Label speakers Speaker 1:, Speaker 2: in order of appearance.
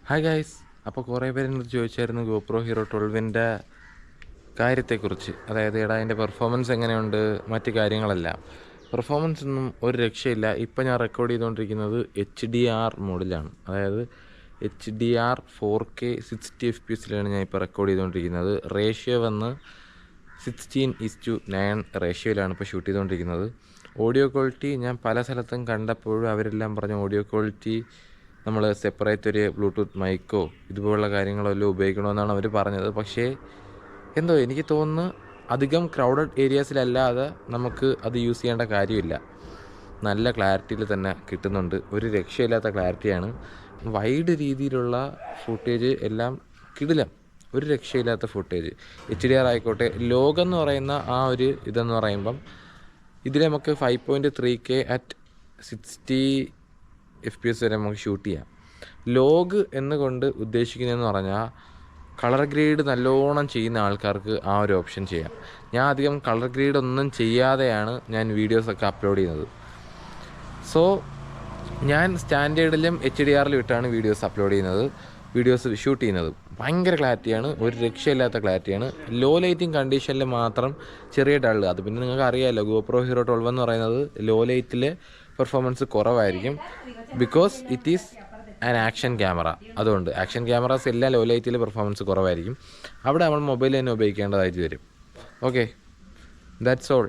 Speaker 1: Hi guys, അപ്പോൾ കുറേ പേര് എന്നോട് ചോദിച്ചായിരുന്നു GoPro Hero 12-ൻ്റെ കാര്യത്തെക്കുറിച്ച്. അതായത് അതിൻ്റെ പെർഫോമൻസ് എങ്ങനെയുണ്ട്, മറ്റ് കാര്യങ്ങളെല്ലാം. പെർഫോമൻസ് ഒന്നും ഒരു രക്ഷയില്ല. ഇപ്പം ഞാൻ റെക്കോർഡ് ചെയ്തുകൊണ്ടിരിക്കുന്നത് HDR മോഡിലാണ്. അതായത് HDR 4K 60 FPS ഞാൻ ഇപ്പോൾ റെക്കോർഡ് ചെയ്തുകൊണ്ടിരിക്കുന്നത്. റേഷ്യോ വന്ന് 16:9 റേഷ്യോയിലാണ് ഇപ്പോൾ ഷൂട്ട് ചെയ്തുകൊണ്ടിരിക്കുന്നത്. ഓഡിയോ ക്വാളിറ്റി ഞാൻ പല സ്ഥലത്തും കണ്ടപ്പോഴും അവരെല്ലാം പറഞ്ഞ ഓഡിയോ ക്വാളിറ്റി നമ്മൾ സെപ്പറേറ്റ് ഒരു ബ്ലൂടൂത്ത് മൈക്കോ ഇതുപോലുള്ള കാര്യങ്ങളെല്ലാം ഉപയോഗിക്കണമെന്നാണ് അവർ പറഞ്ഞത്. പക്ഷേ എന്തോ എനിക്ക് തോന്നുന്നു അധികം ക്രൗഡഡ് ഏരിയാസിലല്ലാതെ നമുക്ക് അത് യൂസ് ചെയ്യേണ്ട കാര്യമില്ല. നല്ല ക്ലാരിറ്റിയിൽ തന്നെ കിട്ടുന്നുണ്ട്. ഒരു രക്ഷയില്ലാത്ത ക്ലാരിറ്റിയാണ്. വൈഡ് രീതിയിലുള്ള ഫുട്ടേജ് എല്ലാം കിടിലം. ഒരു രക്ഷയില്ലാത്ത ഫുട്ടേജ്. HDR ആയിക്കോട്ടെ. ലോകം എന്ന് പറയുന്ന ആ ഒരു ഇതെന്ന് പറയുമ്പം ഇതിൽ നമുക്ക് 5.3K അറ്റ് 60 FPS വരെ നമുക്ക് ഷൂട്ട് ചെയ്യാം. ലോഗ് എന്നുകൊണ്ട് ഉദ്ദേശിക്കുന്നതെന്ന് പറഞ്ഞാൽ കളർ ഗ്രേഡ് നല്ലോണം ചെയ്യുന്ന ആൾക്കാർക്ക് ആ ഒരു ഓപ്ഷൻ ചെയ്യാം. ഞാൻ അധികം കളർ ഗ്രേഡ് ഒന്നും ചെയ്യാതെയാണ് ഞാൻ വീഡിയോസൊക്കെ അപ്ലോഡ് ചെയ്യുന്നത്. സോ ഞാൻ സ്റ്റാൻഡേർഡിലും HDRലും ഇട്ടാണ് വീഡിയോസ് അപ്ലോഡ് ചെയ്യുന്നത്, വീഡിയോസ് ഷൂട്ട് ചെയ്യുന്നത്. ഭയങ്കര ക്ലാരിറ്റിയാണ്, ഒരു രക്ഷയില്ലാത്ത ക്ലാരിറ്റിയാണ്. ലോ ലൈറ്റിംഗ് കണ്ടീഷനിൽ മാത്രം ചെറിയ ഡള്ള്. അത് പിന്നെ നിങ്ങൾക്ക് അറിയാമല്ലോ, GoPro Hero 12 എന്ന് പറയുന്നത് ലോ ലൈറ്റിൽ പെർഫോമൻസ് കുറവായിരിക്കും. Because it is an action camera. അതുകൊണ്ട് ആക്ഷൻ ക്യാമറാസ് എല്ലാം ലോ ലൈറ്റിൽ പെർഫോമൻസ് കുറവായിരിക്കും. അവിടെ നമ്മൾ മൊബൈൽ തന്നെ ഉപയോഗിക്കേണ്ടതായിട്ട് വരും. Okay, that's all.